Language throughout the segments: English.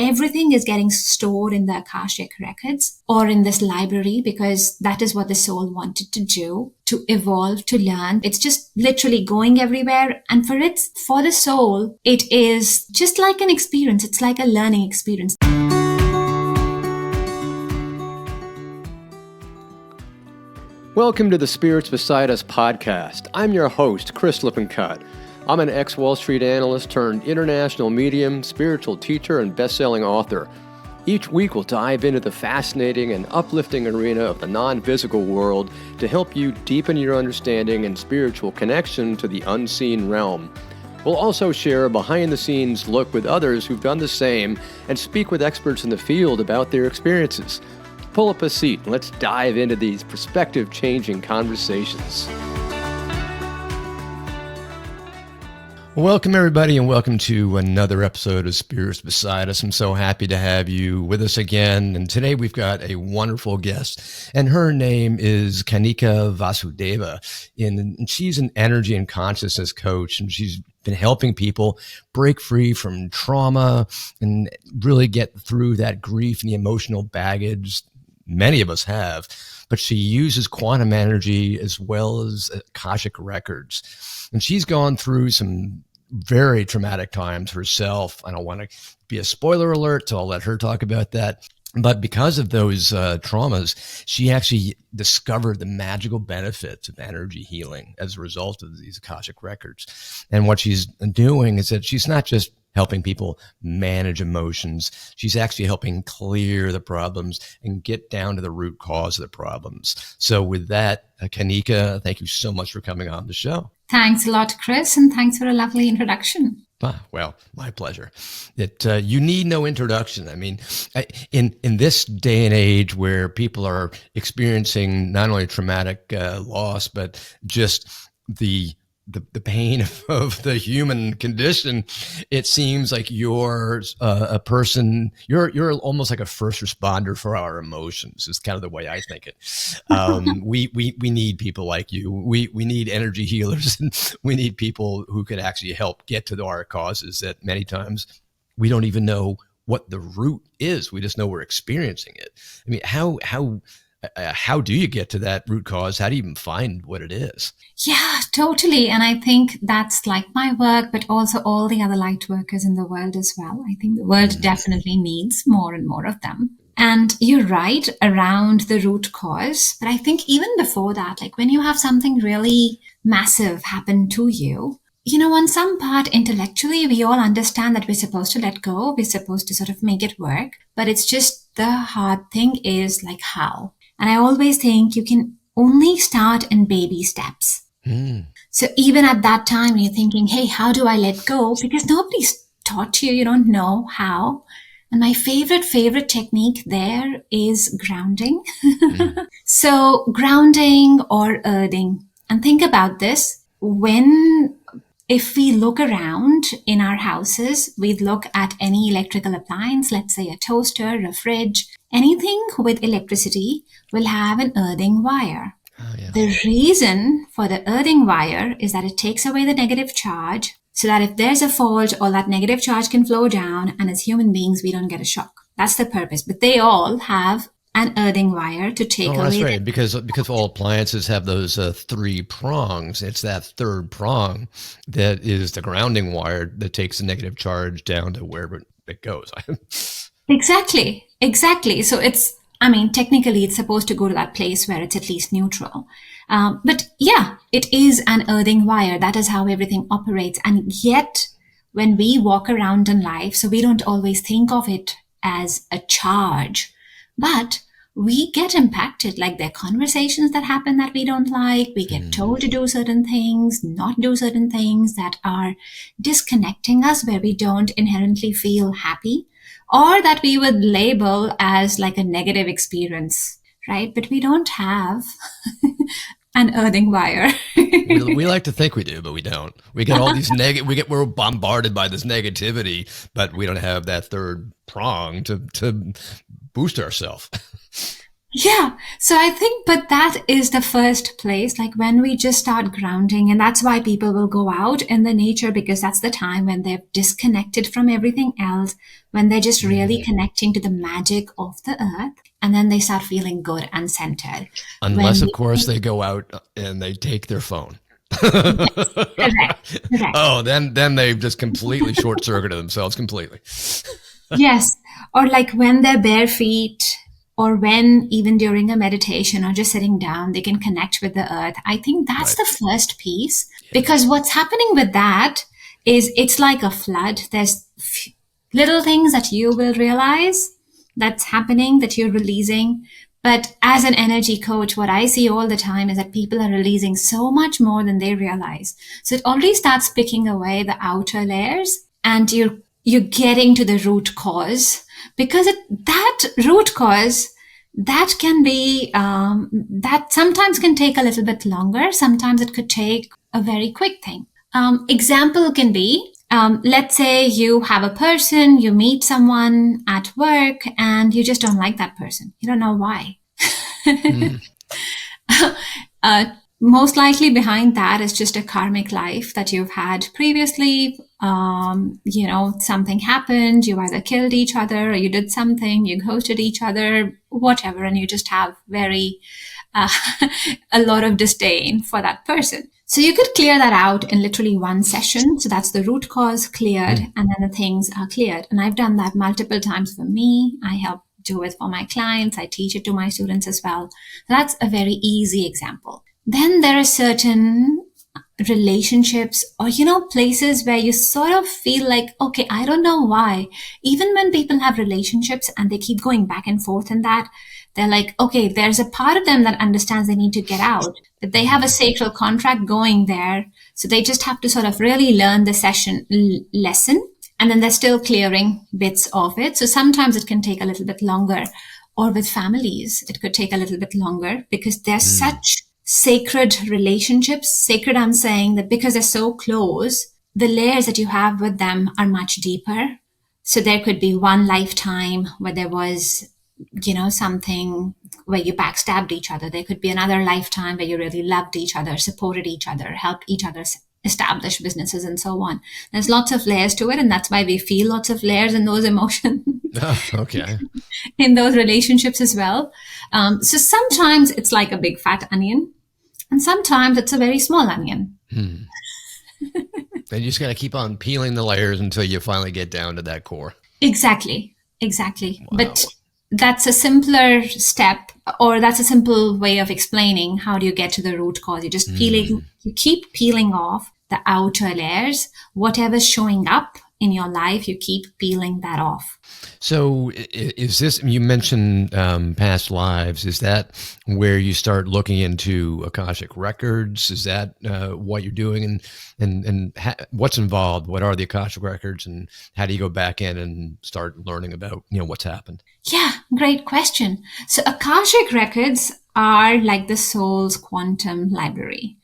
everything is getting stored in the Akashic records or in this library, because that is what the soul wanted to do, to evolve, to learn. It's just literally going everywhere. And for the soul, it is just like an experience. It's like a learning experience. Welcome to the Spirits Beside Us podcast. I'm your host, Chris Lippincott. I'm an ex-Wall Street analyst turned international medium, spiritual teacher, and best-selling author. Each week we'll dive into the fascinating and uplifting arena of the non-physical world to help you deepen your understanding and spiritual connection to the unseen realm. We'll also share a behind-the-scenes look with others who've done the same and speak with experts in the field about their experiences. Pull up a seat and let's dive into these perspective-changing conversations. Welcome, everybody, and welcome to another episode of Spirits Beside Us. I'm so happy to have you with us again. And today we've got a wonderful guest, and her name is Kanika Vasudeva. And she's an energy and consciousness coach, and she's been helping people break free from trauma and really get through that grief and the emotional baggage many of us have. But she uses quantum energy as well as Akashic records. And she's gone through some very traumatic times herself. I don't want to be a spoiler alert, so I'll let her talk about that. But because of those traumas, she actually discovered the magical benefits of energy healing as a result of these Akashic records. And what she's doing is that she's not just helping people manage emotions. She's actually helping clear the problems and get down to the root cause of the problems. So with that, Kanika, thank you so much for coming on the show. Thanks a lot, Chris, and thanks for a lovely introduction. Well, my pleasure. You need no introduction. I mean, in this day and age where people are experiencing not only traumatic loss, but just the pain of the human condition, it seems like you're a person, you're almost like a first responder for our emotions is kind of the way I think it. We need people like you. We need energy healers, and we need people who could actually help get to our causes that many times we don't even know what the root is. We just know we're experiencing it. I mean, how do you get to that root cause? How do you even find what it is? Yeah, totally. And I think that's like my work, but also all the other light workers in the world as well. I think the world definitely needs more and more of them. And you're right around the root cause. But I think even before that, like when you have something really massive happen to you, on some part intellectually, we all understand that we're supposed to let go. We're supposed to sort of make it work. But it's just the hard thing is like how. And I always think you can only start in baby steps. So even at that time, you're thinking, hey, how do I let go? Because nobody's taught you. You don't know how. And my favorite technique there is grounding. So grounding or earthing. And think about this. If we look around in our houses, we look at any electrical appliance, let's say a toaster, a fridge, anything with electricity will have an earthing wire. Oh, yeah. The reason for the earthing wire is that it takes away the negative charge so that if there's a fault, all that negative charge can flow down, and as human beings, we don't get a shock. That's the purpose. But they all have an earthing wire to take away. That's right. Because all appliances have those three prongs. It's that third prong that is the grounding wire that takes the negative charge down to wherever it goes. Exactly. So technically it's supposed to go to that place where it's at least neutral. But yeah, it is an earthing wire. That is how everything operates. And yet when we walk around in life, so we don't always think of it as a charge, but we get impacted. Like there are conversations that happen that we don't like. We get told to do certain things, not do certain things that are disconnecting us, where we don't inherently feel happy, or that we would label as like a negative experience, right? But we don't have an earthing wire. we like to think we do, but we don't. We get all these we're bombarded by this negativity, but we don't have that third prong to boost ourselves. Yeah. So I think, but that is the first place, like when we just start grounding. And that's why people will go out in the nature, because that's the time when they're disconnected from everything else, when they're just really Mm. connecting to the magic of the earth. And then they start feeling good and centered. Unless, When of course, they go out and they take their phone. Yes, correct, correct. Oh, then they've just completely short circuited themselves completely. Yes. Or like when they're bare feet, or when even during a meditation or just sitting down, they can connect with the earth. I think that's Right. the first piece, Yeah. because what's happening with that is it's like a flood. There's little things that you will realize that's happening, that you're releasing. But as an energy coach, what I see all the time is that people are releasing so much more than they realize. So it already starts picking away the outer layers, and you're getting to the root cause, because that root cause, that can be that sometimes can take a little bit longer. Sometimes it could take a very quick thing. Example can be, let's say you have a person, you meet someone at work, and you just don't like that person. You don't know why. Mm. Uh, Most likely behind that is just a karmic life that you've had previously. Something happened, you either killed each other or you did something, you ghosted each other, whatever, and you just have very, uh, a lot of disdain for that person. So you could clear that out in literally one session. So that's the root cause cleared, Mm. and then the things are cleared. And I've done that multiple times for me. I help do it for my clients. I teach it to my students as well. That's a very easy example. Then there are certain relationships, or places where you sort of feel like, okay, I don't know why, even when people have relationships and they keep going back and forth in that, they're like, okay, there's a part of them that understands they need to get out, but they have a Mm. sacred contract going there, so they just have to sort of really learn the lesson, and then they're still clearing bits of it. So sometimes it can take a little bit longer, or with families it could take a little bit longer, because they're Mm. such sacred relationships. Sacred, I'm saying that because they're so close, the layers that you have with them are much deeper. So there could be one lifetime where there was, something where you backstabbed each other. There could be another lifetime where you really loved each other, supported each other, helped each other establish businesses, and so on. There's lots of layers to it, and that's why we feel lots of layers in those emotions. Ah, okay. In those relationships as well. So sometimes it's like a big fat onion, and sometimes it's a very small onion. Hmm. And you just got to keep on peeling the layers until you finally get down to that core. Exactly, exactly. Wow. But that's a simpler step, or that's a simple way of explaining how do you get to the root cause. You're just peeling, Mm. you keep peeling off the outer layers. Whatever's showing up in your life, you keep peeling that off. So, is this, you mentioned past lives? Is that where you start looking into Akashic records? Is that what you're doing? And what's involved? What are the Akashic records? And how do you go back in and start learning about, what's happened? Yeah, great question. So Akashic records are like the soul's quantum library.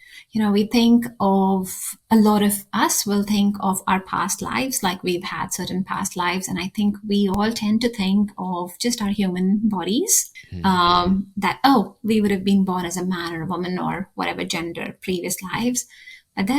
We think of, a lot of us will think of our past lives, like we've had certain past lives. And I think we all tend to think of just our human bodies, Mm. that, oh, we would have been born as a man or a woman or whatever gender, previous lives. But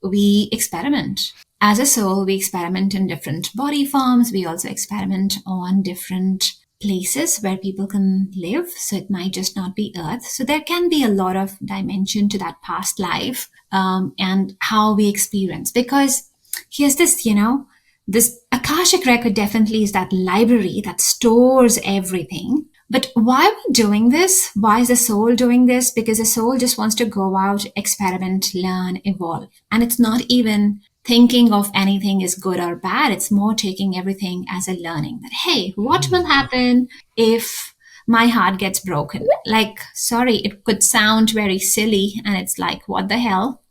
we experiment. As a soul, we experiment in different body forms. We also experiment on different places where people can live. So it might just not be Earth. So there can be a lot of dimension to that past life, and how we experience. Because here's this, this Akashic record definitely is that library that stores everything. But why are we doing this? Why is the soul doing this? Because the soul just wants to go out, experiment, learn, evolve. And it's not even thinking of anything is good or bad. It's more taking everything as a learning, that, hey, what will Mm. happen if my heart gets broken? Like, sorry, it could sound very silly, and it's like, what the hell?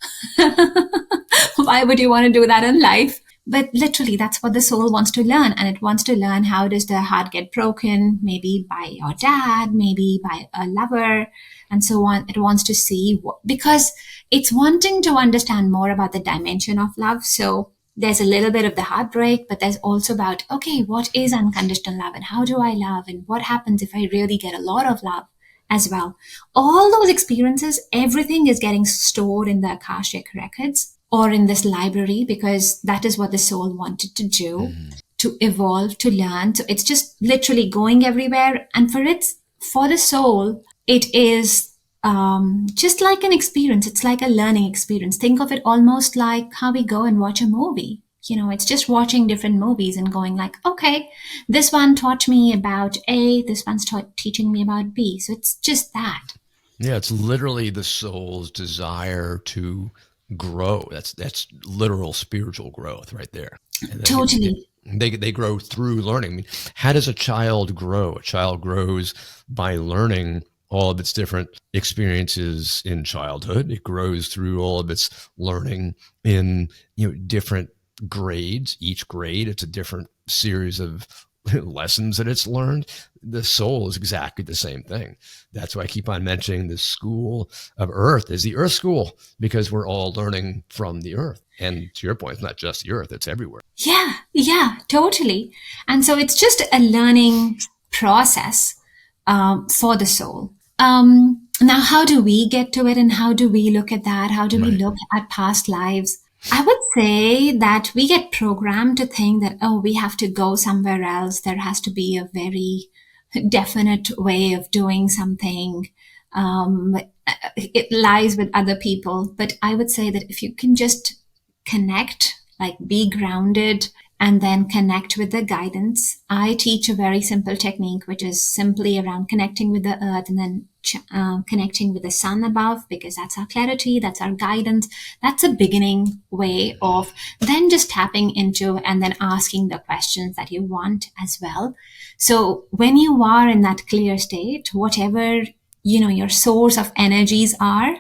Why would you want to do that in life? But literally, that's what the soul wants to learn. And it wants to learn, how does the heart get broken? Maybe by your dad, maybe by a lover, and so on. It wants to see because it's wanting to understand more about the dimension of love. So there's a little bit of the heartbreak, but there's also about, okay, what is unconditional love and how do I love and what happens if I really get a lot of love as well. All those experiences, everything is getting stored in the Akashic records or in this library because that is what the soul wanted to do, to evolve, to learn. So it's just literally going everywhere. And for the soul, it is just like an experience. It's like a learning experience. Think of it almost like how we go and watch a movie. It's just watching different movies and going like, okay, this one taught me about A, this one's teaching me about B. So it's just that. Yeah, it's literally the soul's desire to grow. That's literal spiritual growth right there. And Totally. they grow through learning. I mean, how does a child grow? A child grows by learning all of its different experiences in childhood. It grows through all of its learning in different grades. Each grade, it's a different series of lessons that it's learned. The soul is exactly the same thing. That's why I keep on mentioning the school of Earth is the Earth school, because we're all learning from the Earth. And to your point, it's not just the Earth, it's everywhere. Yeah, totally. And so it's just a learning process for the soul. Now, how do we get to it and how do we look at that? How do we Right. look at past lives? I would say that we get programmed to think that, oh, we have to go somewhere else. There has to be a very definite way of doing something. It lies with other people. But I would say that if you can just connect, like be grounded, and then connect with the guidance. I teach a very simple technique, which is simply around connecting with the earth and then connecting with the sun above, because that's our clarity, that's our guidance. That's a beginning way of then just tapping into and then asking the questions that you want as well. So when you are in that clear state, whatever, your source of energies are,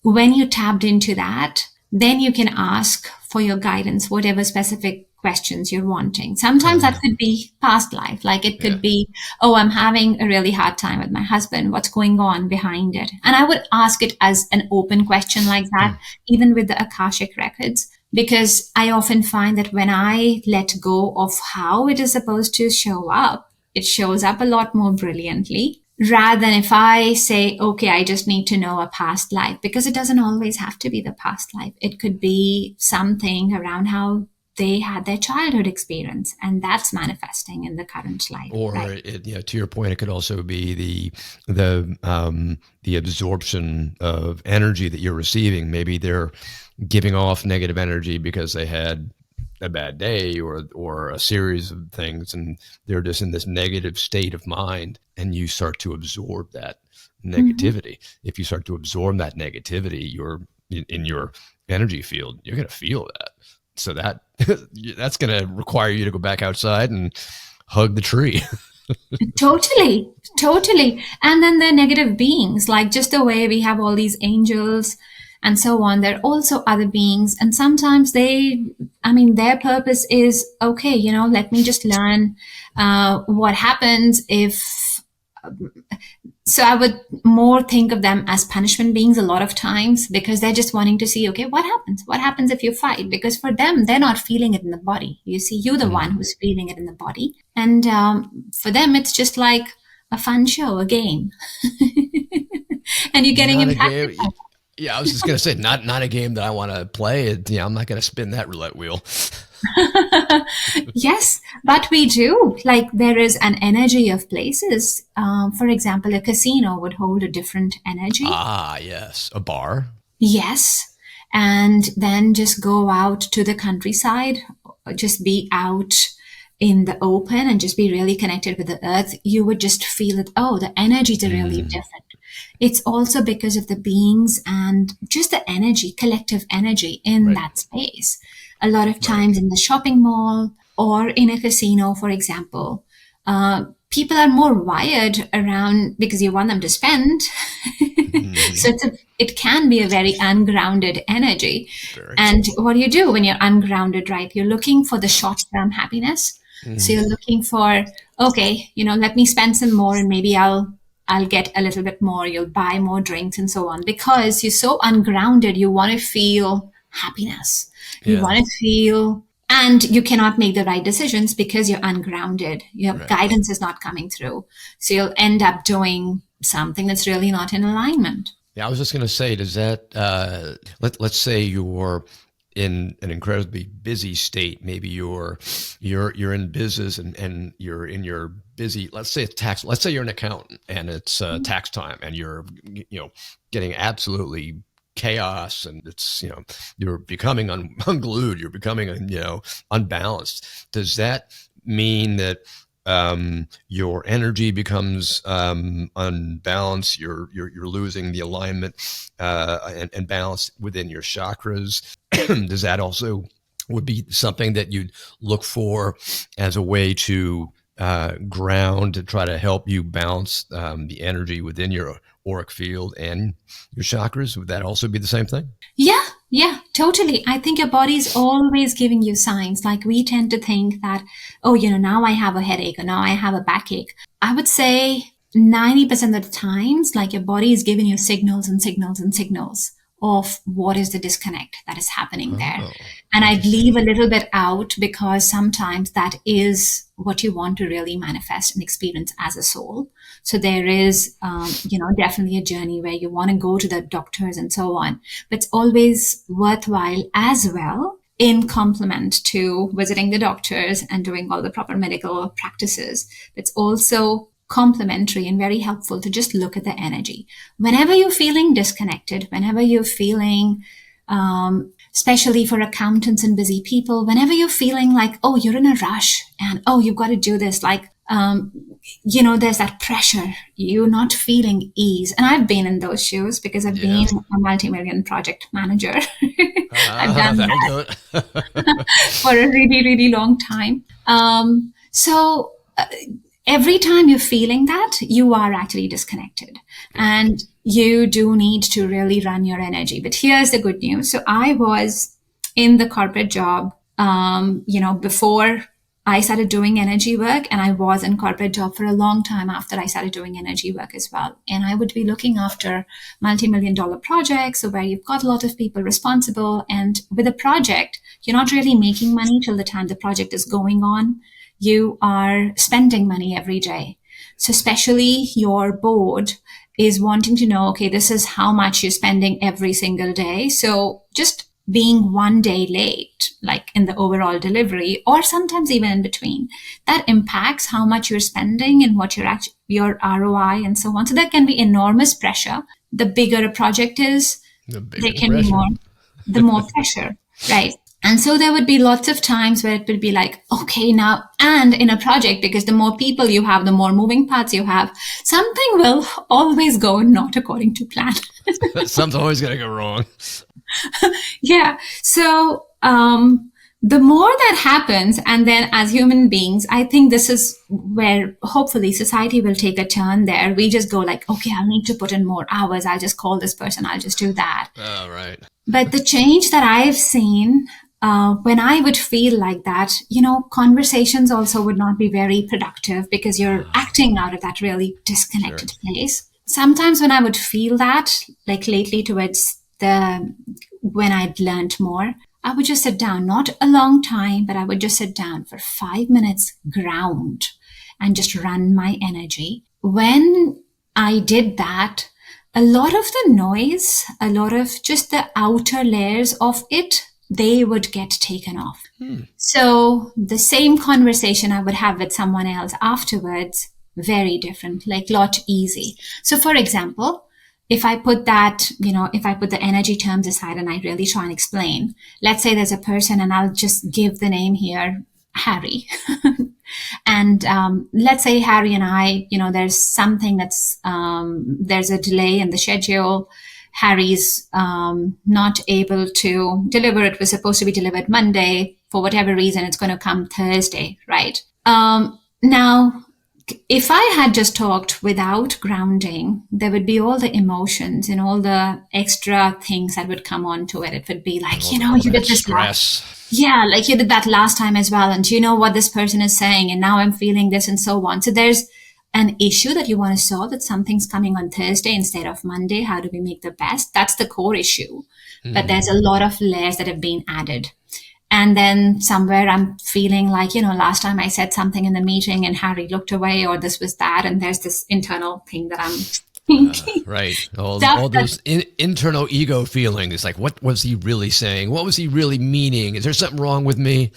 when you tapped into that, then you can ask for your guidance, whatever specific questions you're wanting. Sometimes that could be past life. Like it could be, oh, I'm having a really hard time with my husband. What's going on behind it? And I would ask it as an open question like that, even with the Akashic records, because I often find that when I let go of how it is supposed to show up, it shows up a lot more brilliantly rather than if I say, okay, I just need to know a past life, because it doesn't always have to be the past life. It could be something around how they had their childhood experience, and that's manifesting in the current life. Or Right? to your point, it could also be the absorption of energy that you're receiving. Maybe they're giving off negative energy because they had a bad day or a series of things, and they're just in this negative state of mind, and you start to absorb that negativity. If you start to absorb that negativity, you're in your energy field, you're going to feel that. So that's going to require you to go back outside and hug the tree. Totally. And then the negative beings, like just the way we have all these angels and so on, there are also other beings. And sometimes their purpose is, okay, let me just learn what happens if. So I would more think of them as punishment beings a lot of times, because they're just wanting to see, okay, what happens? What happens if you fight? Because for them, they're not feeling it in the body. You see, you're the one who's feeling it in the body. And for them, it's just like a fun show, a game. And you're getting Not a impacted. game. Yeah, I was just gonna say, not a game that I want to play. I'm not gonna spin that roulette wheel. Yes, but we do. Like there is an energy of places. For example, a casino would hold a different energy. Ah, yes, a bar. Yes. And then just go out to the countryside, just be out in the open and just be really connected with the earth. You would just feel it. Oh, the energies are really different. It's also because of the beings and just the energy, collective energy in Right. that space. A lot of times in the shopping mall or in a casino, for example, people are more wired around because you want them to spend. So it can be a very ungrounded energy. Very. And what do you do when you're ungrounded, right? You're looking for the short term happiness. So you're looking for, okay, let me spend some more and maybe I'll get a little bit more. You'll buy more drinks and so on because you're so ungrounded. You want to feel happiness. You Yeah. want to feel And you cannot make the right decisions because you're ungrounded. Your Right. guidance is not coming through. So you'll end up doing something that's really not in alignment. Yeah, I was just going to say, does that let's say you're in an incredibly busy state. Maybe you're in business and you're in your busy. Let's say it's tax. Let's say you're an accountant and it's tax time, and you're getting absolutely chaos, and it's you're becoming unglued. You're becoming unbalanced. Does that mean that your energy becomes unbalanced? You're losing the alignment and balance within your chakras. Does that also would be something that you'd look for as a way to ground, to try to help you balance the energy within your auric field and your chakras? Would that also be the same thing? Yeah, totally. I think your body's always giving you signs. Like we tend to think that, oh, now I have a headache or now I have a backache. I would say 90% of the times, like your body is giving you signals and signals and signals of what is the disconnect that is happening there. Oh, And I'd interesting. leave a little bit out because sometimes that is what you want to really manifest and experience as a soul. So there is, definitely a journey where you want to go to the doctors and so on. But it's always worthwhile as well in complement to visiting the doctors and doing all the proper medical practices. It's also complementary and very helpful to just look at the energy. Whenever you're feeling disconnected, whenever you're feeling, especially for accountants and busy people, whenever you're feeling like, oh, you're in a rush and, oh, you've got to do this, like, there's that pressure. You're not feeling ease. And I've been in those shoes because I've Yeah. been a multi-million project manager. I've done That'll that do it. for a really, really long time. So every time you're feeling that, you are actually disconnected. And you do need to really run your energy. But here's the good news. So I was in the corporate job, before I started doing energy work, and I was in corporate job for a long time after I started doing energy work as well. And I would be looking after multi-million dollar projects, so where you've got a lot of people responsible. And with a project, you're not really making money till the time the project is going on. You are spending money every day. So especially your board is wanting to know, okay, this is how much you're spending every single day. So just being one day late, like in the overall delivery, or sometimes even in between, that impacts how much you're spending and what your ROI and so on. So there can be enormous pressure. The bigger a project is, The there bigger the can be pressure. the more pressure, right? And so there would be lots of times where it would be like, okay, now, and in a project, because the more people you have, the more moving parts you have, something will always go not according to plan. Something's always going to go wrong. Yeah. So, the more that happens, and then as human beings, I think this is where hopefully society will take a turn there. We just go like, okay, I'll need to put in more hours. I'll just call this person. I'll just do that. Oh, right. But the change that I've seen, when I would feel like that, conversations also would not be very productive because you're acting out of that really disconnected place. Sometimes when I would feel that, like lately towards when I'd learned more, I would just sit down, not a long time, but I would just sit down for 5 minutes, ground, and just run my energy. When I did that, a lot of the noise, a lot of just the outer layers of it, they would get taken off. So the same conversation I would have with someone else afterwards, very different, like lot easy. So for example, if I put the energy terms aside and I really try and explain, let's say there's a person and I'll just give the name here, Harry. And let's say Harry and I, there's something there's a delay in the schedule. Harry's not able to deliver. It was supposed to be delivered Monday. For whatever reason, it's going to come Thursday, right? Now, if I had just talked without grounding, there would be all the emotions and all the extra things that would come onto it. It would be like, you did this stress. yeah, like you did that last time as well. And you know what this person is saying. And now I'm feeling this and so on. So there's an issue that you want to solve, that something's coming on Thursday instead of Monday. How do we make the best? That's the core issue. But there's a lot of layers that have been added. And then somewhere I'm feeling like, last time I said something in the meeting and Harry looked away, or this was that. And there's this internal thing that I'm thinking. Right. All, Stuff all that, those internal ego feelings. Like, what was he really saying? What was he really meaning? Is there something wrong with me?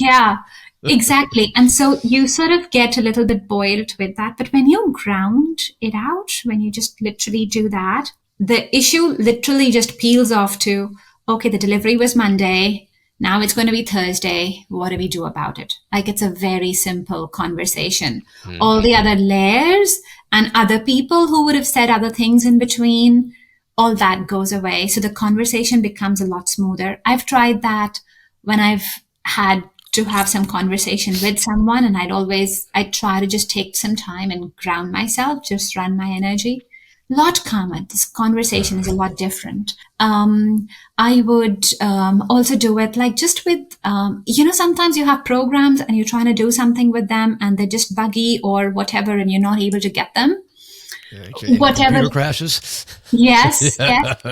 yeah, exactly. And so you sort of get a little bit boiled with that. But when you ground it out, when you just literally do that, the issue literally just peels off to, okay, the delivery was Monday. Now it's going to be Thursday. What do we do about it? Like, it's a very simple conversation. All the other layers and other people who would have said other things in between, all that goes away. So the conversation becomes a lot smoother. I've tried that when I've had to have some conversation with someone, and I try to just take some time and ground myself, just run my energy. A lot calmer. This conversation is a lot different. I would also do it like just with, sometimes you have programs and you're trying to do something with them and they're just buggy or whatever, and you're not able to get them. And the Whatever. computer crashes. Yes, yes.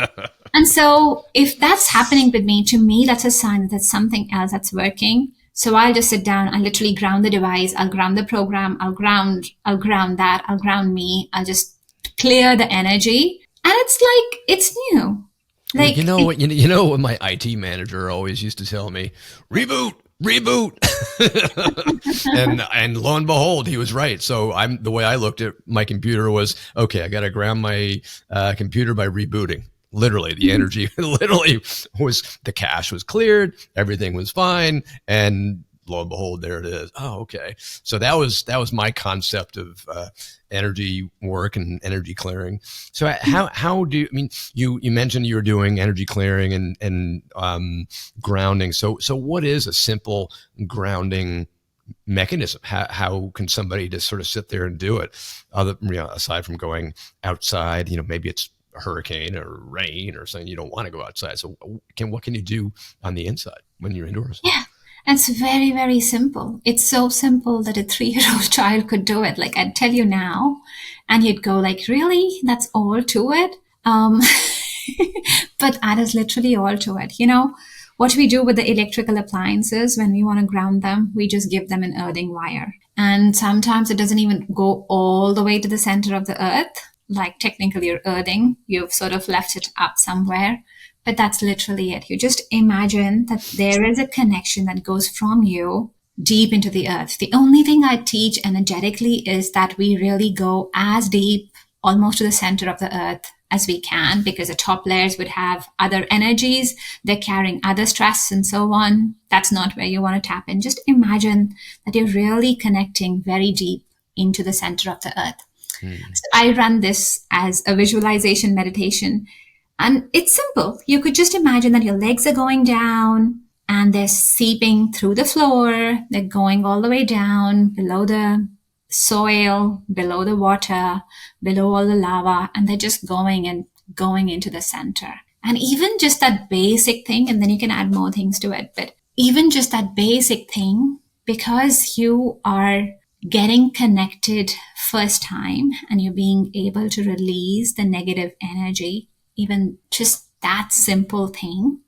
And so if that's happening with me, to me, that's a sign that there's something else that's working. So I'll just sit down, I'll literally ground the device, I'll ground the program, I'll ground that, I'll ground me, I'll just clear the energy. And it's like, it's new. Well, Like, what my IT manager always used to tell me, reboot, reboot. and lo and behold, he was right. So the way I looked at my computer was, okay, I got to ground my computer by rebooting. Literally, the energy the cache was cleared, everything was fine, and lo and behold, there it is. Oh, okay. So that was my concept of energy work and energy clearing. So how do you, I mean, you mentioned you were doing energy clearing and grounding. So what is a simple grounding mechanism? How can somebody just sort of sit there and do it? Aside from going outside, maybe it's a hurricane or rain or something, you don't want to go outside. So what can you do on the inside when you're indoors? yeah, it's very, very simple. It's so simple that a 3-year-old child could do it. Like, I'd tell you now, and you'd go like, really? That's all to it? But that is literally all to it. What we do with the electrical appliances when we want to ground them, we just give them an earthing wire. And sometimes it doesn't even go all the way to the center of the earth. Like, technically you're earthing, you've sort of left it up somewhere. But that's literally it. You just imagine that there is a connection that goes from you deep into the earth. The only thing I teach energetically is that we really go as deep, almost to the center of the earth as we can, because the top layers would have other energies. They're carrying other stress and so on. That's not where you want to tap in. Just imagine that you're really connecting very deep into the center of the earth. So I run this as a visualization meditation. And it's simple. You could just imagine that your legs are going down and they're seeping through the floor. They're going all the way down below the soil, below the water, below all the lava, and they're just going and going into the center. And even just that basic thing, and then you can add more things to it, but even just that basic thing, because you are getting connected first time and you're being able to release the negative energy, even just that simple thing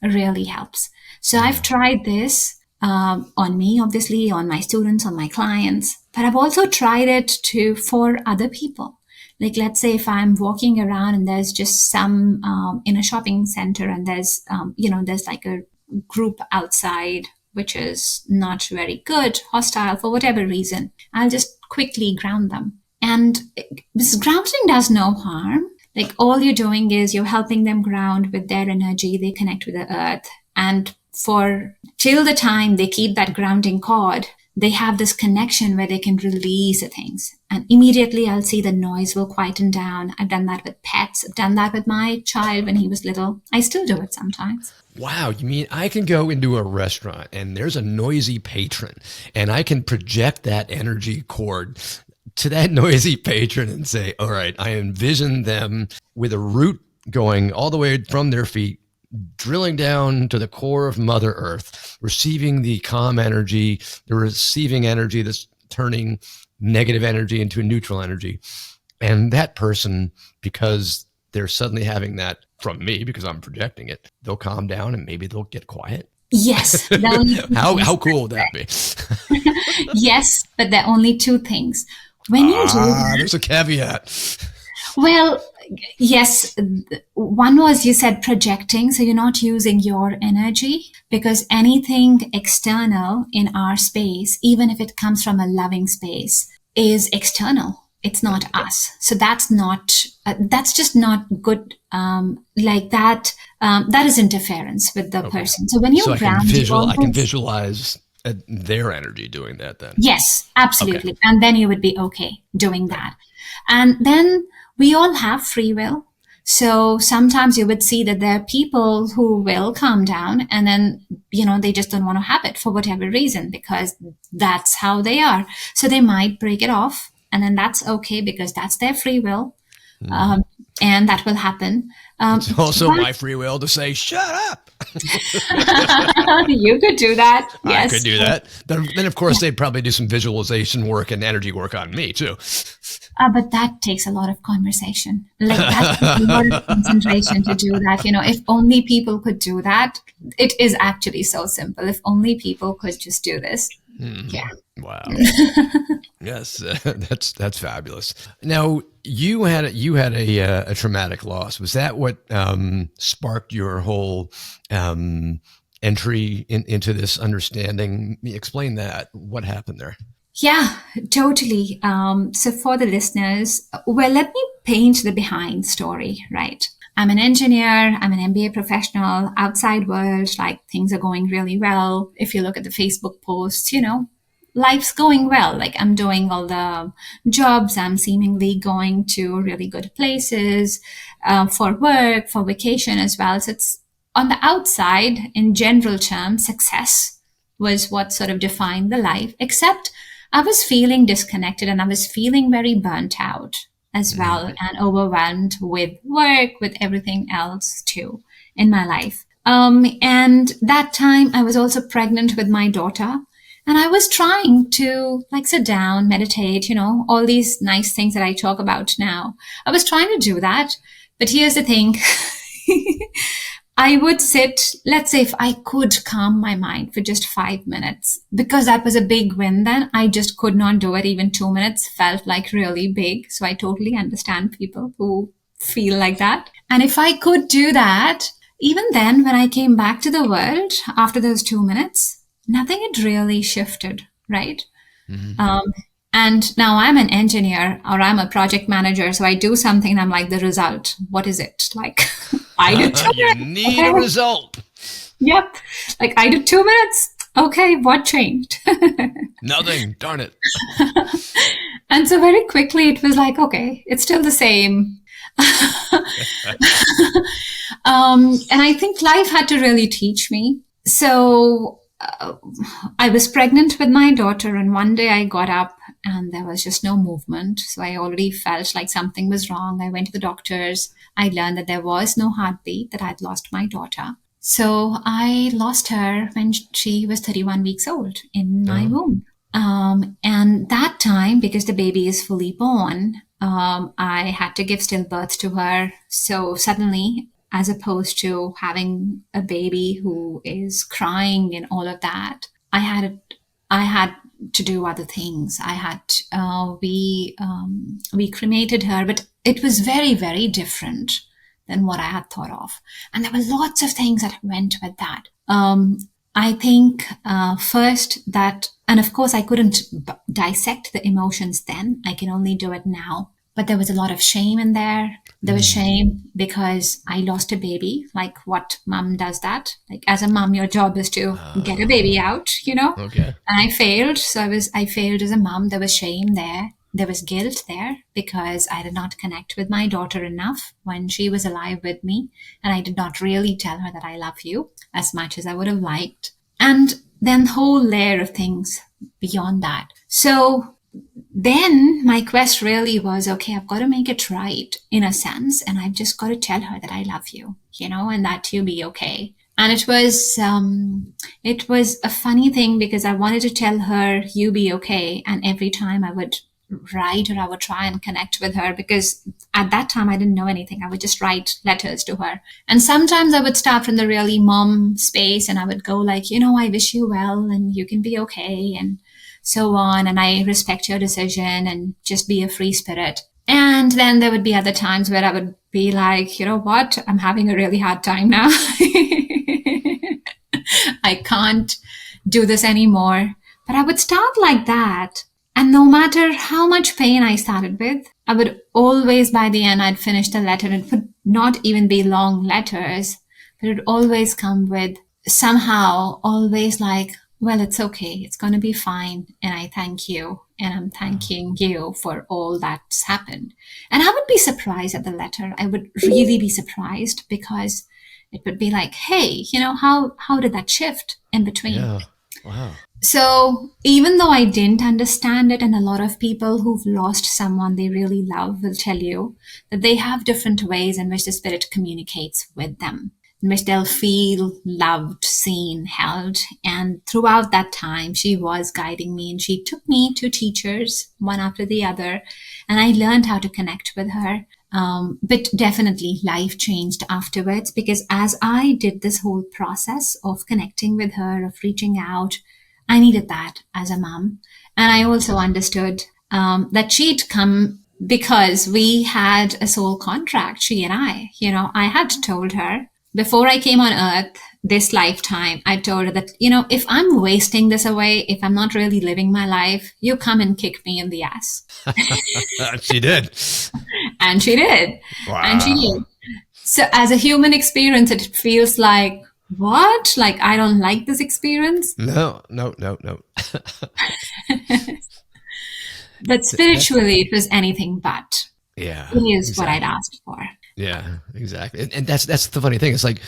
really helps. So I've tried this on me, obviously, on my students, on my clients, but I've also tried it for other people. Like, let's say if I'm walking around and there's just some in a shopping center and there's like a group outside which is not very good, hostile for whatever reason, I'll just quickly ground them. And this grounding does no harm. Like, all you're doing is you're helping them ground with their energy. They connect with the earth. And till the time they keep that grounding cord, they have this connection where they can release the things. And immediately I'll see the noise will quieten down. I've done that with pets. I've done that with my child when he was little. I still do it sometimes. Wow, you mean I can go into a restaurant and there's a noisy patron and I can project that energy cord to that noisy patron and say, all right, I envision them with a root going all the way from their feet, drilling down to the core of Mother Earth, receiving the calm energy, the receiving energy that's turning negative energy into a neutral energy. And that person, because they're suddenly having that from me, because I'm projecting it, they'll calm down and maybe they'll get quiet. Yes, there are only two things. How cool would that be? Yes, but there are only two things. When you do that, There's a caveat. well, yes, one was you said projecting, so you're not using your energy because anything external in our space, even if it comes from a loving space, is external. It's not us. So that's just not good. Like that, that is interference with the Okay. person. So when you So ground, you I can always, visualize their energy doing that then. yes, Okay. absolutely. And then you would be okay doing Right. that. And then we all have free will. So sometimes you would see that there are people who will calm down and then, they just don't want to have it for whatever reason because that's how they are. So they might break it off and then that's okay because that's their free will. Mhm. Um, and that will happen. It's also But my free will to say, shut up. you could do that. I could Yes. do that. Then, of course, they'd probably do some visualization work and energy work on me, too. But that takes a lot of conversation. Like that takes a lot of concentration to do that. If only people could do that, it is actually so simple. If only people could just do this. Yeah. Wow. Yes, that's fabulous. Now you had a traumatic loss. Was that what sparked your whole entry into this understanding? Explain that. What happened there? Yeah, totally. So for the listeners, well, let me paint the behind story, right? I'm an engineer. I'm an MBA professional. Outside world, like things are going really well. If you look at the Facebook posts, life's going well. Like I'm doing all the jobs. I'm seemingly going to really good places for work, for vacation as well. So it's on the outside, in general terms, success was what sort of defined the life, except I was feeling disconnected and I was feeling very burnt out as well and overwhelmed with work, with everything else too in my life. And that time I was also pregnant with my daughter. And I was trying to like sit down, meditate, all these nice things that I talk about now. I was trying to do that. But here's the thing. I would sit, let's say if I could calm my mind for just 5 minutes, because that was a big win then. I just could not do it. Even 2 minutes felt like really big. So I totally understand people who feel like that. And if I could do that, even then, when I came back to the world after those 2 minutes, nothing had really shifted, right? Mm-hmm. And now I'm an engineer or I'm a project manager. So I do something and I'm like, the result, what is it? Like, I did two You minutes. need a Okay. result. Yep. Like, I did 2 minutes. Okay. What changed? Nothing. Darn it. And so very quickly it was like, okay, it's still the same. And I think life had to really teach me. So I was pregnant with my daughter, and one day I got up and there was just no movement. So I already felt like something was wrong. I went to the doctors. I learned that there was no heartbeat, that I'd lost my daughter. So I lost her when she was 31 weeks old in my Oh. womb. And that time, because the baby is fully born, I had to give stillbirth to her. So suddenly, as opposed to having a baby who is crying and all of that, I had to do other things. We cremated her, but it was very, very different than what I had thought of. And there were lots of things that went with that. I think first that, and of course, I couldn't dissect the emotions then. I can only do it now. But there was a lot of shame in there. There was shame because I lost a baby. Like, what mom does that? Like, as a mom, your job is to get a baby out. Okay. And I failed. So I failed as a mom. There was shame there. There was guilt there because I did not connect with my daughter enough when she was alive with me. And I did not really tell her that I love you as much as I would have liked. And then whole layer of things beyond that. So then my quest really was, okay, I've got to make it right in a sense. And I've just got to tell her that I love you, and that you'll be okay. And it was a funny thing because I wanted to tell her you be okay. And every time I would write or I would try and connect with her, because at that time I didn't know anything. I would just write letters to her. And sometimes I would start from the really mom space and I would go like, I wish you well and you can be okay and so on. And I respect your decision and just be a free spirit. And then there would be other times where I would be like, you know what? I'm having a really hard time now. I can't do this anymore. But I would start like that. And no matter how much pain I started with, I would always, by the end, I'd finish the letter. It would not even be long letters, but it would always come with somehow always like, well, it's okay. It's going to be fine. And I thank you. And I'm thanking you for all that's happened. And I would be surprised at the letter. I would really be surprised, because it would be like, hey, how did that shift in between? Yeah. Wow. So even though I didn't understand it, and a lot of people who've lost someone they really love will tell you that they have different ways in which the spirit communicates with them, in which they'll feel loved, seen, held. And throughout that time, she was guiding me, and she took me to teachers, one after the other, and I learned how to connect with her. But definitely life changed afterwards, because as I did this whole process of connecting with her, of reaching out, I needed that as a mom. And I also understood that she'd come because we had a soul contract, she and I. I had told her before I came on earth this lifetime, I told her that, if I'm wasting this away, if I'm not really living my life, you come and kick me in the ass. She did. And she did. Wow. And she did. So as a human experience, it feels like, what? Like, I don't like this experience? No. But spiritually, it was anything but. Yeah. It is exactly what I'd asked for. Yeah, exactly. And that's the funny thing. It's like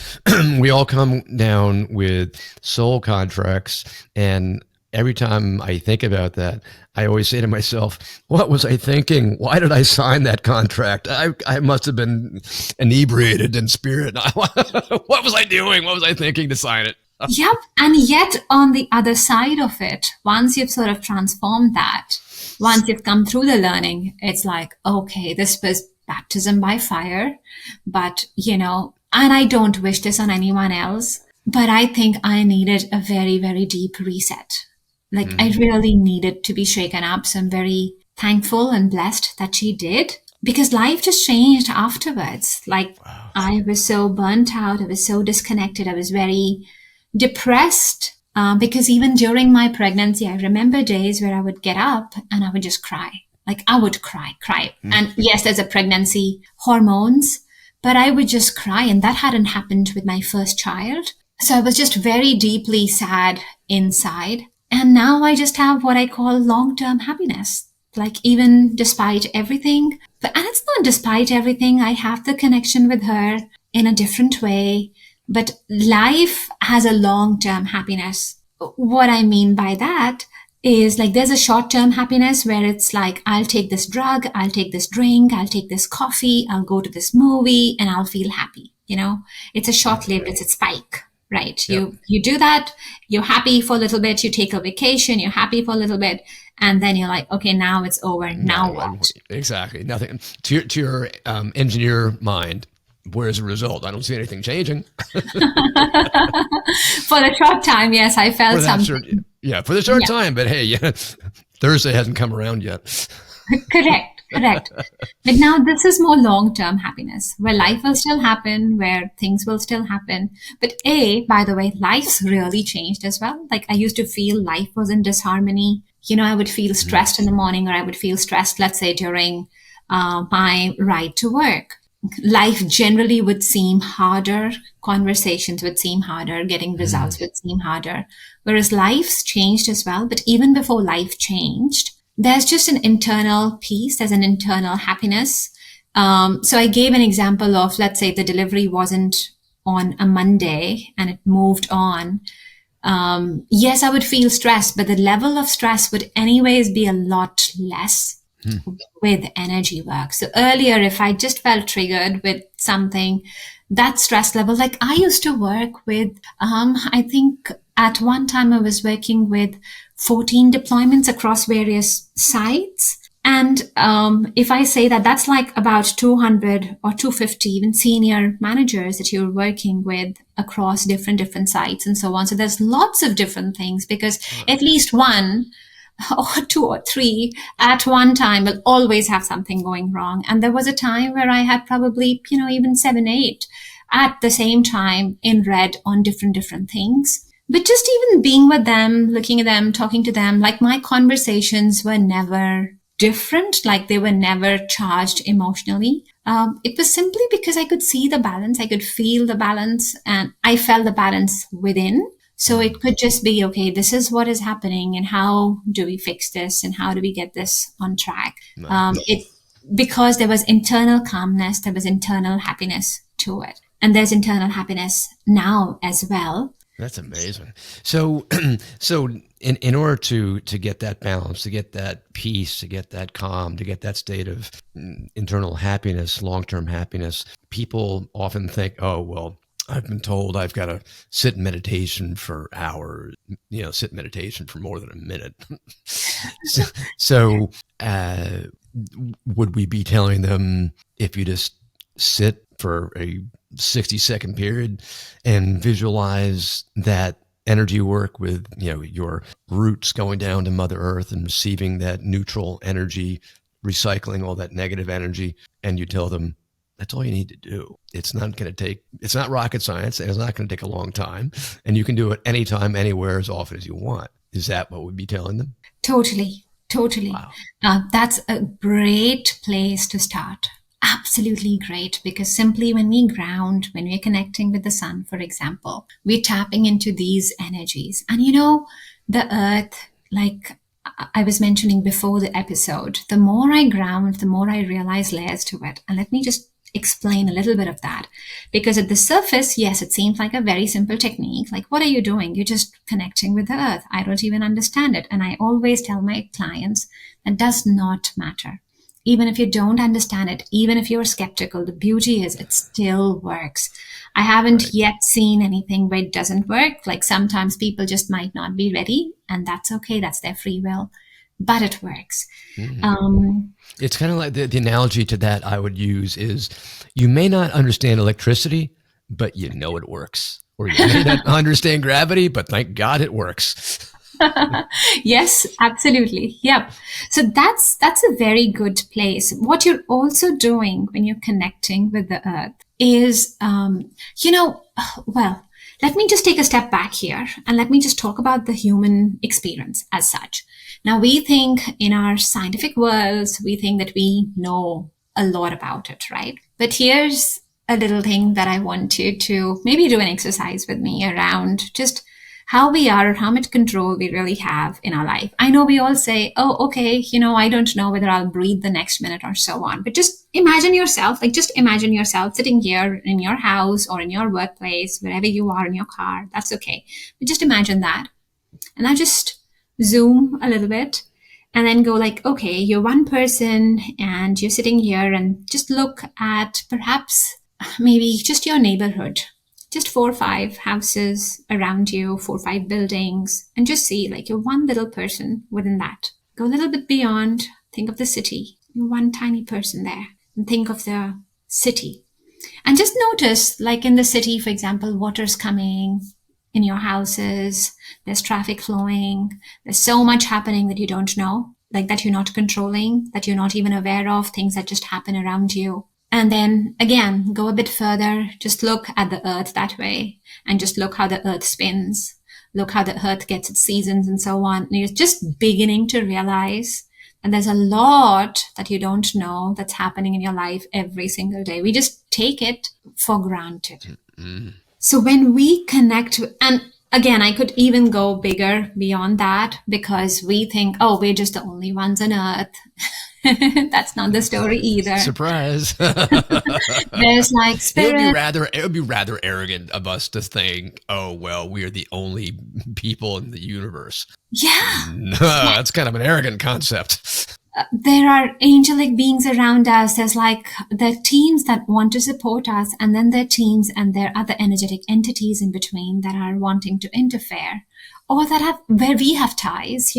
we all come down with soul contracts, and every time I think about that, I always say to myself, what was I thinking? Why did I sign that contract? I must have been inebriated in spirit. What was I doing? What was I thinking to sign it? Yep. And yet on the other side of it, once you've sort of transformed that, once you've come through the learning, it's like, okay, this was baptism by fire. But, and I don't wish this on anyone else, but I think I needed a very, very deep reset. Like I really needed to be shaken up. So I'm very thankful and blessed that she did, because life just changed afterwards. Like wow. I was so burnt out. I was so disconnected. I was very depressed. Because even during my pregnancy, I remember days where I would get up and I would just cry. Like I would cry. And yes, there's a pregnancy hormones, but I would just cry. And that hadn't happened with my first child. So I was just very deeply sad inside. And now I just have what I call long-term happiness. Like even despite everything, and it's not despite everything, I have the connection with her in a different way. But life has a long-term happiness. What I mean by that is like there's a short-term happiness where it's like, I'll take this drug, I'll take this drink, I'll take this coffee, I'll go to this movie, and I'll feel happy. It's a short-lived, it's a spike, right? Yep. You do that, you're happy for a little bit, you take a vacation, you're happy for a little bit, and then you're like, okay, now it's over. Now what? Exactly. Nothing. To your engineer mind, where's the result? I don't see anything changing. For the short time, yes, I felt something. For the short time, but hey, Thursday hasn't come around yet. Correct. But now this is more long-term happiness, where life will still happen, where things will still happen. But by the way, life's really changed as well. Like I used to feel life was in disharmony. I would feel stressed in the morning, or I would feel stressed, let's say, during my ride to work. Life generally would seem harder. Conversations would seem harder. Getting results would seem harder. Whereas life's changed as well. But even before life changed, there's just an internal peace. There's an internal happiness. So I gave an example of, let's say the delivery wasn't on a Monday and it moved on. Yes, I would feel stressed, but the level of stress would anyways be a lot less with energy work. So earlier, if I just felt triggered with something, that stress level, like I used to work with, I think at one time I was working with 14 deployments across various sites. And if I say that that's like about 200 or 250 even senior managers that you're working with across different sites and so on. So there's lots of different things, because at least one or two or three at one time will always have something going wrong. And there was a time where I had probably, even 7, 8 at the same time in red on different things. But just even being with them, looking at them, talking to them, like my conversations were never different, like they were never charged emotionally. It was simply because I could see the balance, I could feel the balance, and I felt the balance within. So it could just be, okay, this is what is happening, and how do we fix this, and how do we get this on track? It Because there was internal calmness, there was internal happiness to it, and there's internal happiness now as well. That's amazing. So, so in order to get that balance, to get that peace, to get that calm, to get that state of internal happiness, long-term happiness, people often think, oh, well, I've been told I've got to sit in meditation for hours, sit in meditation for more than a minute. so would we be telling them, if you just sit for a 60-second period and visualize that energy work with, your roots going down to Mother Earth and receiving that neutral energy, recycling all that negative energy, and you tell them that's all you need to do. It's not rocket science, and it's not going to take a long time, and you can do it anytime, anywhere, as often as you want. Is that what we'd be telling them? Totally. Wow. That's a great place to start. Absolutely great, because simply when we ground, when we're connecting with the sun, for example, we're tapping into these energies. And the earth, like I was mentioning before the episode, the more I ground, the more I realize layers to it. And let me just explain a little bit of that, because at the surface, yes, it seems like a very simple technique. Like, what are you doing? You're just connecting with the earth. I don't even understand it. And I always tell my clients that does not matter. Even if you don't understand it, even if you're skeptical, the beauty is it still works. I haven't yet seen anything where it doesn't work. Like, sometimes people just might not be ready, and that's okay. That's their free will, but it works. It's kind of like the analogy to that I would use is, you may not understand electricity, but you know it works. Or you may not understand gravity, but thank God it works. Yes, absolutely. Yep. So that's a very good place. What you're also doing when you're connecting with the earth is, well, let me just take a step back here, and let me just talk about the human experience as such. Now, we think in our scientific worlds, we think that we know a lot about it, right? But here's a little thing that I want you to maybe do an exercise with me around just how we are, or how much control we really have in our life. I know we all say, oh, okay, I don't know whether I'll breathe the next minute or so on. But just imagine yourself sitting here in your house or in your workplace, wherever you are, in your car. That's okay. But just imagine that. And now just zoom a little bit, and then go like, okay, you're one person and you're sitting here, and just look at perhaps maybe just your neighborhood. Just 4 or 5 houses around you, 4 or 5 buildings, and just see like you're one little person within that. Go a little bit beyond. Think of the city. You're one tiny person there. And think of the city. And just notice, like in the city, for example, water's coming in your houses. There's traffic flowing. There's so much happening that you don't know, like that you're not controlling, that you're not even aware of, things that just happen around you. And then again, go a bit further, just look at the earth that way, and just look how the earth spins. Look how the earth gets its seasons and so on. And you're just beginning to realize that there's a lot that you don't know that's happening in your life every single day. We just take it for granted. Mm-hmm. So when we connect, and again, I could even go bigger beyond that, because we think, oh, we're just the only ones on earth. That's not the story either. Surprise. There's like spirit. It would be rather arrogant of us to think, oh, well, we are the only people in the universe. Yeah. No, that's kind of an arrogant concept. There are angelic beings around us. There's like the teams that want to support us, and then there are teams and there are other energetic entities in between that are wanting to interfere or that have where we have ties,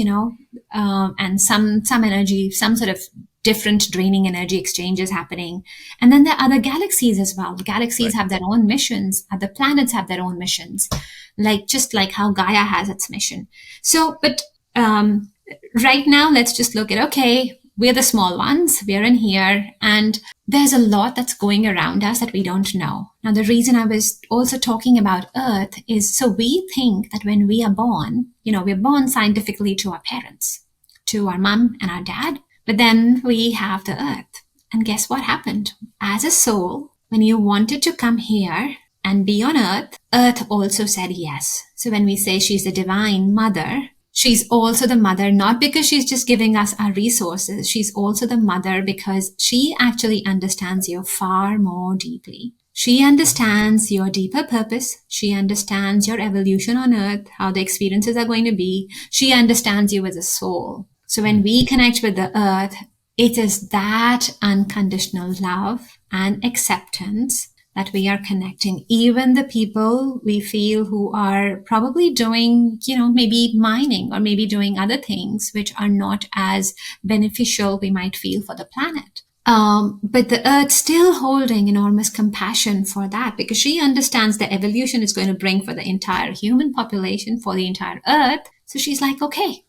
and some energy, some sort of different draining energy exchanges happening. And then there are other galaxies as well. The galaxies Right. have their own missions, other planets have their own missions, like just like how Gaia has its mission. So, but right now, let's just look at, okay, we're the small ones, we're in here, and there's a lot that's going around us that we don't know. Now, the reason I was also talking about Earth is so we think that when we are born, we're born scientifically to our parents, to our mom and our dad, but then we have the Earth. And guess what happened? As a soul, when you wanted to come here and be on Earth, Earth also said yes. So when we say she's the divine mother, she's also the mother, not because she's just giving us our resources. She's also the mother because she actually understands you far more deeply. She understands your deeper purpose. She understands your evolution on Earth, how the experiences are going to be. She understands you as a soul. So when we connect with the Earth, it is that unconditional love and acceptance that we are connecting. Even the people we feel who are probably doing, maybe mining or maybe doing other things which are not as beneficial we might feel for the planet. But the Earth still holding enormous compassion for that because she understands the evolution is going to bring for the entire human population, for the entire Earth. So she's like, okay,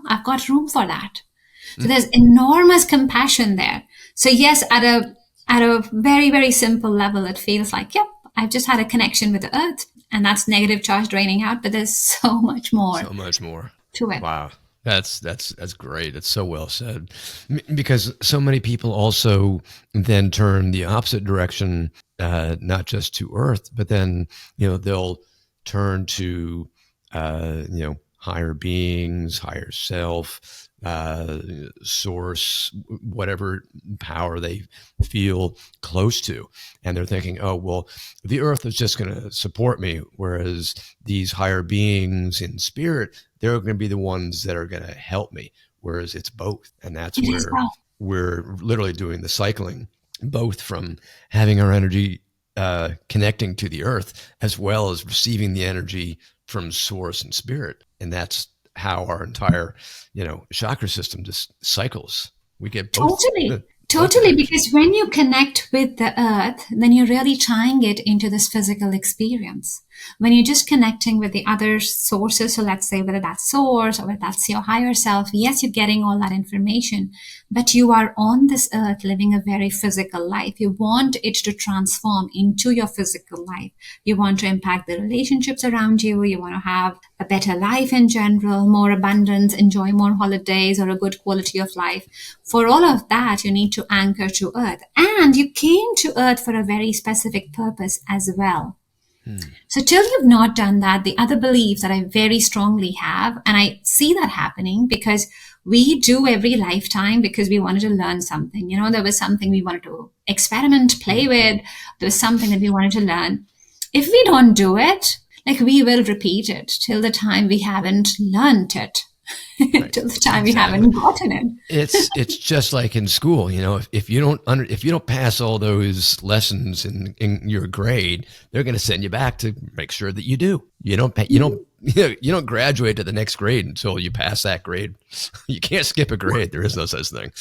I've got room for that. So there's enormous compassion there. So yes, at a very, very simple level, it feels like, yep, I've just had a connection with the Earth, and that's negative charge draining out. But there's so much more. So much more to it. Wow. That's great. That's so well said. Because so many people also then turn the opposite direction, not just to Earth, but then they'll turn to higher beings, higher self, source, whatever power they feel close to. And they're thinking, oh, well, the Earth is just going to support me. Whereas these higher beings in spirit, they're going to be the ones that are going to help me. Whereas it's both. And that's where we're literally doing the cycling, both from having our energy connecting to the Earth, as well as receiving the energy from source and spirit. And that's how our entire, chakra system just cycles. We get both. Totally, because when you connect with the Earth, then you're really tying it into this physical experience. When you're just connecting with the other sources, so let's say whether that's source or whether that's your higher self, yes, you're getting all that information, but you are on this Earth living a very physical life. You want it to transform into your physical life. You want to impact the relationships around you. You want to have a better life in general, more abundance, enjoy more holidays or a good quality of life. For all of that, you need to anchor to Earth. And you came to Earth for a very specific purpose as well. So till you've not done that, the other belief that I very strongly have, and I see that happening because we do every lifetime because we wanted to learn something. There was something we wanted to experiment, play with. There was something that we wanted to learn. If we don't do it, we will repeat it till the time we haven't learned it. Right. Till the time we haven't gotten it. It's just like in school, if you don't pass all those lessons in your grade, they're going to send you back to make sure that you do. You don't graduate to the next grade until you pass that grade. You can't skip a grade. There is no such thing.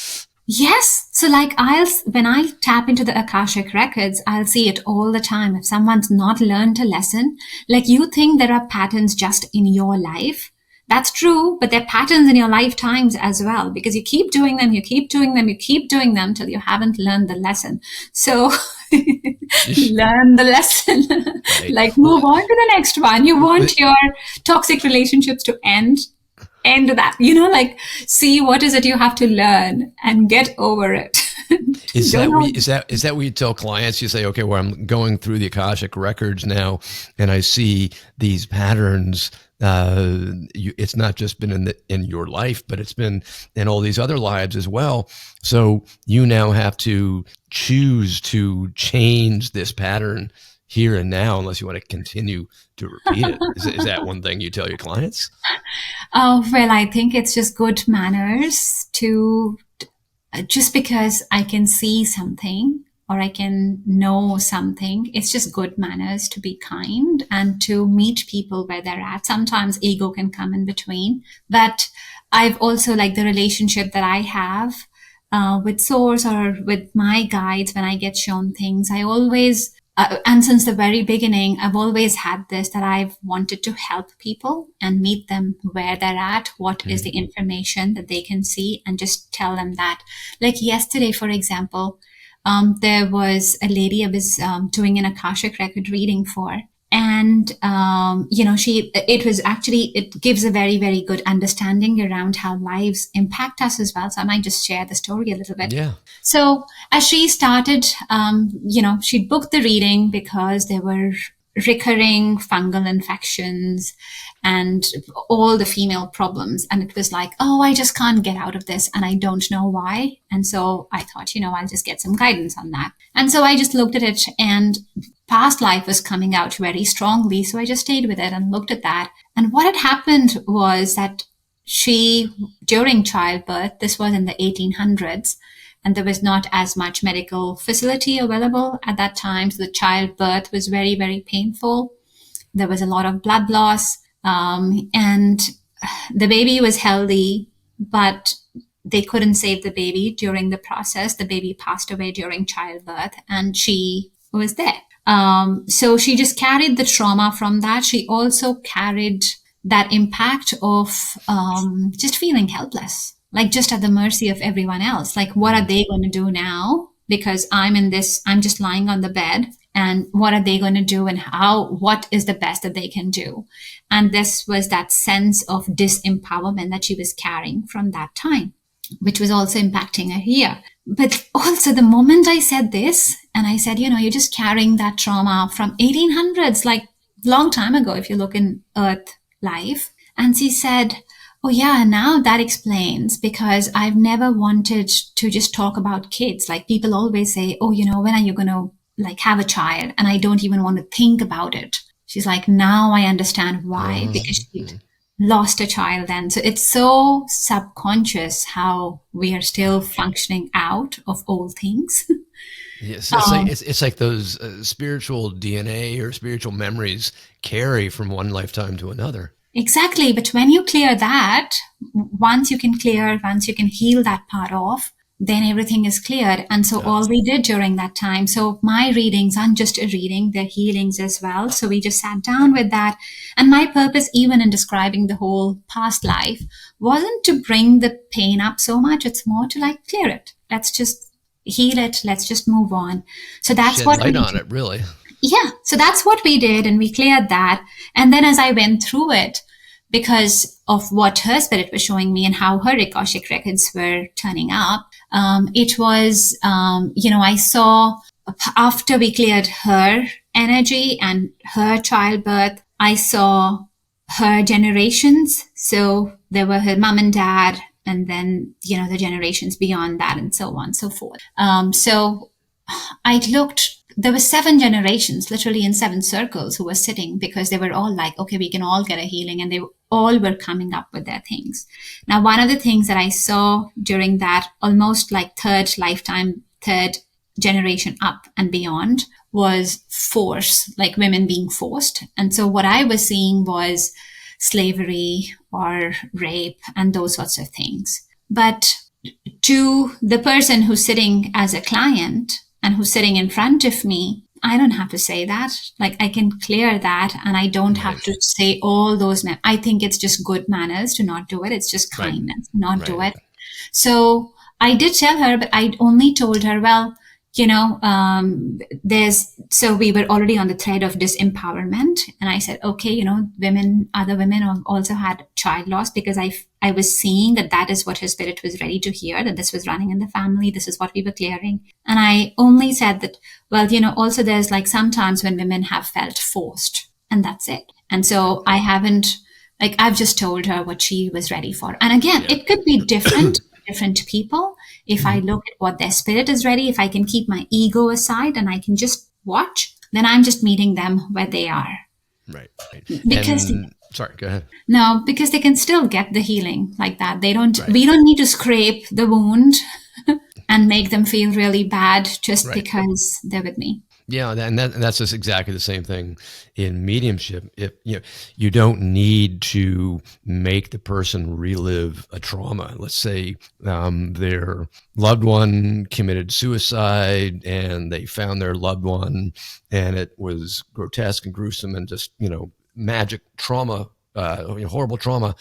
Yes. So when I tap into the Akashic records, I'll see it all the time. If someone's not learned a lesson, you think there are patterns just in your life. That's true, but there are patterns in your lifetimes as well, because you keep doing them, you keep doing them, you keep doing them till you haven't learned the lesson. So learn the lesson, right. Move on to the next one. You want your toxic relationships to end that, see what is it you have to learn and get over it. Is that what you tell clients? You say, okay, well, I'm going through the Akashic records now and I see these patterns. It's not just been in your life, but it's been in all these other lives as well. So you now have to choose to change this pattern here and now, unless you want to continue to repeat it. Is that one thing you tell your clients? Oh, well, I think it's just good manners to, just because I can see something or I can know something. It's just good manners to be kind and to meet people where they're at. Sometimes ego can come in between, but I've also like the relationship that I have with source or with my guides when I get shown things. I always and since the very beginning, I've always had this that I've wanted to help people and meet them where they're at. What is the information that they can see and just tell them that. Like yesterday, for example, there was a lady I was doing an Akashic record reading for. And, it was actually, it gives a very, very good understanding around how lives impact us as well. So I might just share the story a little bit. Yeah. So as she started, she'd booked the reading because there were recurring fungal infections and all the female problems. And it was like, oh, I just can't get out of this and I don't know why. And so I thought, I'll just get some guidance on that. And so I just looked at it and past life was coming out very strongly. So I just stayed with it and looked at that. And what had happened was that during childbirth, this was in the 1800s, and there was not as much medical facility available at that time. So the childbirth was very, very painful. There was a lot of blood loss, and the baby was healthy, but they couldn't save the baby during the process. The baby passed away during childbirth, and she was there. So she just carried the trauma from that. She also carried that impact of just feeling helpless, like just at the mercy of everyone else. Like, what are they going to do now? Because I'm just lying on the bed, and what are they going to do, and what is the best that they can do? And this was that sense of disempowerment that she was carrying from that time, which was also impacting her here. But also the moment I said this, and I said, you're just carrying that trauma from 1800s, like long time ago, if you look in Earth life. And she said, oh yeah, now that explains, because I've never wanted to just talk about kids. Like people always say, oh, when are you going to like have a child? And I don't even want to think about it. She's like, now I understand why, because she'd lost a child then. So it's so subconscious how we are still functioning out of old things. Yes, it's like those spiritual DNA or spiritual memories carry from one lifetime to another. Exactly. But when you clear that, once you can heal that part off, then everything is cleared. And so all we did during that time, so my readings aren't just a reading, they're healings as well. So we just sat down with that. And my purpose, even in describing the whole past life, wasn't to bring the pain up so much. It's more to like clear it. Let's just heal it. Let's just move on. So that's Shed what light on it, really. Yeah. So that's what we did. And we cleared that. And then as I went through it, because of what her spirit was showing me and how her Akashic records were turning up, it was, I saw after we cleared her energy and her childbirth, I saw her generations. So there were her mom and dad, and then, the generations beyond that, and so on and so forth. So I looked, there were 7 generations, literally in 7 circles, who were sitting, because they were all like, okay, we can all get a healing. And they all were coming up with their things. Now, one of the things that I saw during that almost like third generation up and beyond was force, like women being forced. And so what I was seeing was slavery or rape and those sorts of things. But to the person who's sitting as a client and who's sitting in front of me, I don't have to say that. Like I can clear that, and I don't have to say all those. I think it's just good manners to not do it. It's just kindness, not do it. So I did tell her, but I only told her, well, so we were already on the thread of disempowerment. And I said, okay, other women have also had child loss, because I was seeing that is what her spirit was ready to hear, that this was running in the family. This is what we were clearing. And I only said that, well, also there's like sometimes when women have felt forced, and that's it. And so I've just told her what she was ready for. And again, it could be different people. If I look at what their spirit is ready, if I can keep my ego aside and I can just watch, then I'm just meeting them where they are. Right. Because sorry, go ahead. No, because they can still get the healing like that. We don't need to scrape the wound and make them feel really bad just Right. because they're with me. Yeah, and that's just exactly the same thing in mediumship. If you don't need to make the person relive a trauma. Let's say their loved one committed suicide, and they found their loved one, and it was grotesque and gruesome, and just magic trauma, horrible trauma.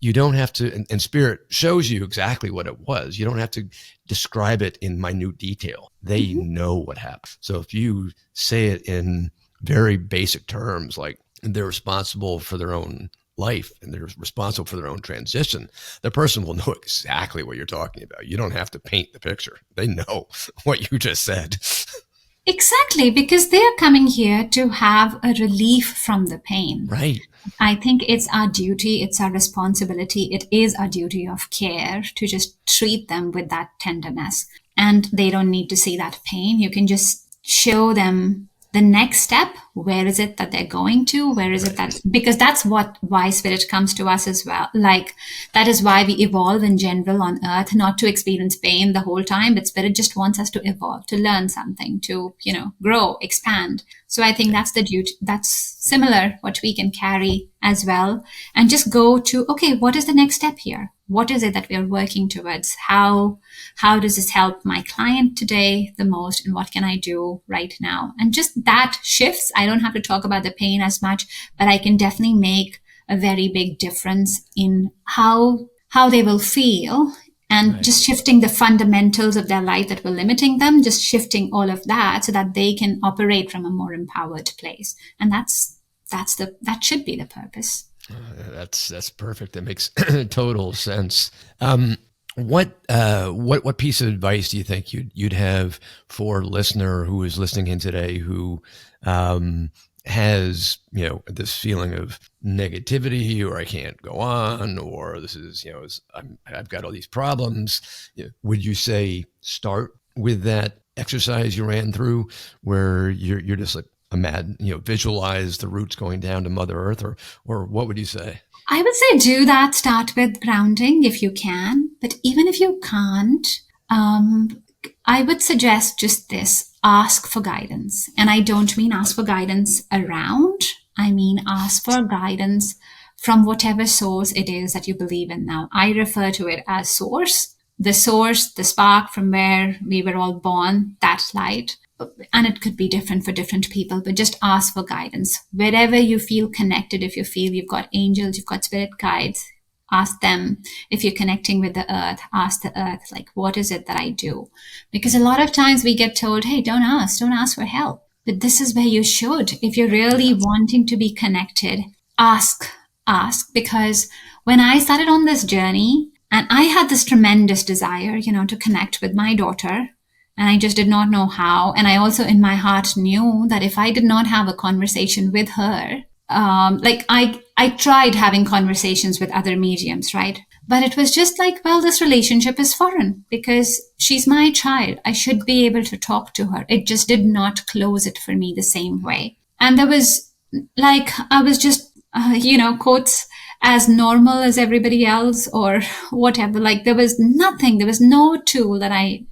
You don't have to, and spirit shows you exactly what it was. You don't have to describe it in minute detail. They Mhm. know what happened. So if you say it in very basic terms, like they're responsible for their own life and they're responsible for their own transition, the person will know exactly what you're talking about. You don't have to paint the picture. They know what you just said. Exactly, because they are coming here to have a relief from the pain. Right. I think it's our duty, it's our responsibility, it is our duty of care to just treat them with that tenderness. And they don't need to see that pain. You can just show them the next step. Where is it that they're going to? Where is it Right. that, because that's why spirit comes to us as well. Like, that is why we evolve in general on earth, not to experience pain the whole time, but spirit just wants us to evolve, to learn something, to, grow, expand. So I think Yeah. that's the duty. That's similar what we can carry as well, and just go to, okay, what is the next step here? What is it that we are working towards? How does this help my client today the most, and what can I do right now? And just that shifts. I don't have to talk about the pain as much, but I can definitely make a very big difference in how they will feel, and Right. just shifting the fundamentals of their life that were limiting them, just shifting all of that so that they can operate from a more empowered place. And that should be the purpose. That's perfect. That makes total sense. What piece of advice do you think you'd have for a listener who is listening in today who has this feeling of negativity, or I can't go on, or this is I've got all these problems? Would you say start with that exercise you ran through, where you're just like visualize the roots going down to Mother Earth, or what would you say? I would say do that. Start with grounding if you can. But even if you can't, I would suggest just this: ask for guidance. And I don't mean ask for guidance around, I mean ask for guidance from whatever source it is that you believe in. Now, I refer to it as source, the spark from where we were all born, that light. And it could be different for different people, but just ask for guidance. Wherever you feel connected, if you feel you've got angels, you've got spirit guides, ask them. If you're connecting with the earth, ask the earth, like, what is it that I do? Because a lot of times we get told, hey, don't ask for help. But this is where you should. If you're really Yeah. wanting to be connected, ask. Because when I started on this journey, and I had this tremendous desire, to connect with my daughter, and I just did not know how. And I also, in my heart, knew that if I did not have a conversation with her, like I tried having conversations with other mediums, right? But it was just like, well, this relationship is foreign because she's my child. I should be able to talk to her. It just did not close it for me the same way. And there was like, I was just, quotes, as normal as everybody else or whatever. Like there was no tool that I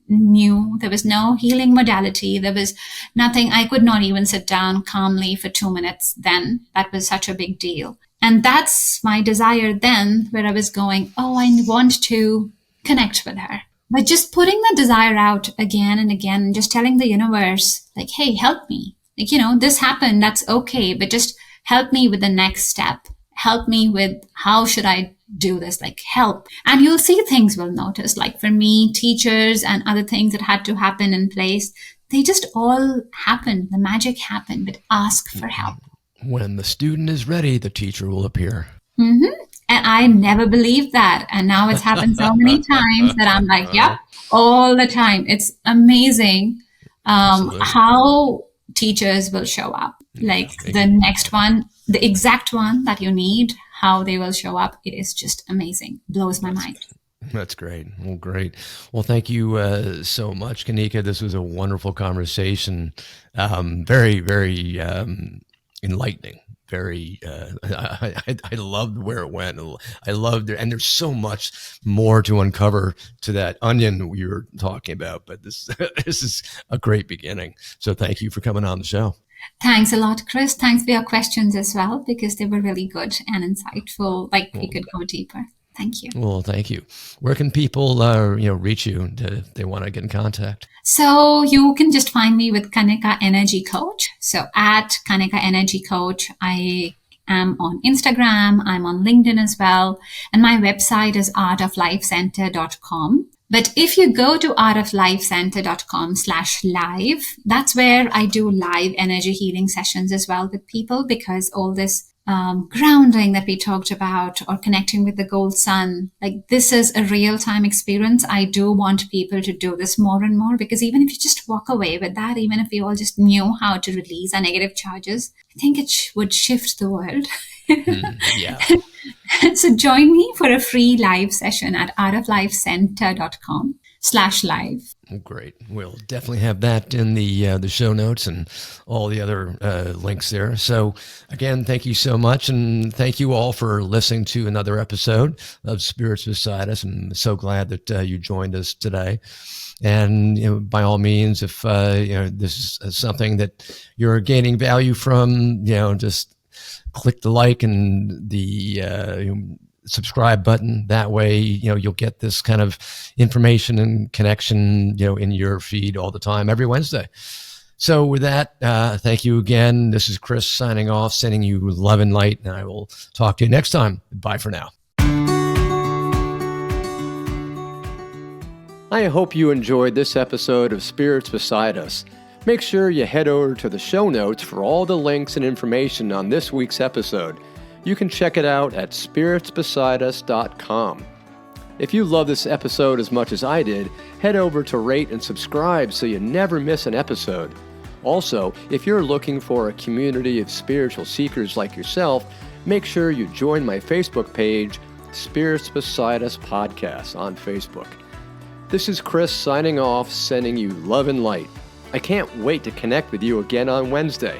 knew. There was no healing modality. There was nothing. I could not even sit down calmly for 2 minutes then. That was such a big deal. And that's my desire then, where I was going, oh, I want to connect with her. But just putting the desire out again and again, and just telling the universe, like, hey, help me. Like, this happened. That's okay. But just help me with the next step. Help me with how should I do this, like help. And you'll see things will notice. Like for me, teachers and other things that had to happen in place, they just all happen. The magic happened, but ask for help. When the student is ready, the teacher will appear. Mm-hmm. And I never believed that. And now it's happened so many times that I'm like, yep, all the time. It's amazing Absolutely. how teachers will show up. Yeah. Like the next one, the exact one that you need, how they will show up. It is just amazing. Blows my That's mind. that's great. Well, great. Well, thank you so much, Kanika. This was a wonderful conversation. Very, very enlightening. Very, I loved where it went. I loved it, and there's so much more to uncover to that onion we were talking about. But this this is a great beginning. So thank you for coming on the show. Thanks a lot, Chris. Thanks for your questions as well, because they were really good and insightful. Like we could go deeper. Thank you. Well, thank you. Where can people, reach you if they want to get in contact? So you can just find me with Kanika Energy Coach. So at Kanika Energy Coach, I am on Instagram. I'm on LinkedIn as well. And my website is artoflifecenter.com. But if you go to artoflifecenter.com/live, that's where I do live energy healing sessions as well with people, because all this grounding that we talked about, or connecting with the gold sun, like this is a real-time experience. I do want people to do this more and more, because even if you just walk away with that, even if we all just knew how to release our negative charges, I think it would shift the world. Yeah. So join me for a free live session at artoflifecenter.com/live. Great. We'll definitely have that in the show notes and all the other links there. So again, thank you so much. And thank you all for listening to another episode of Spirits Beside Us. I'm so glad that you joined us today. And by all means, if this is something that you're gaining value from, just click the like and the subscribe button. That way, you'll get this kind of information and connection, in your feed all the time, every Wednesday. So with that, thank you again. This is Chris signing off, sending you love and light, and I will talk to you next time. Bye for now. I hope you enjoyed this episode of Spirits Beside Us. Make sure you head over to the show notes for all the links and information on this week's episode. You can check it out at spiritsbesideus.com. If you love this episode as much as I did, head over to rate and subscribe so you never miss an episode. Also, if you're looking for a community of spiritual seekers like yourself, make sure you join my Facebook page, Spirits Beside Us Podcast on Facebook. This is Chris signing off, sending you love and light. I can't wait to connect with you again on Wednesday.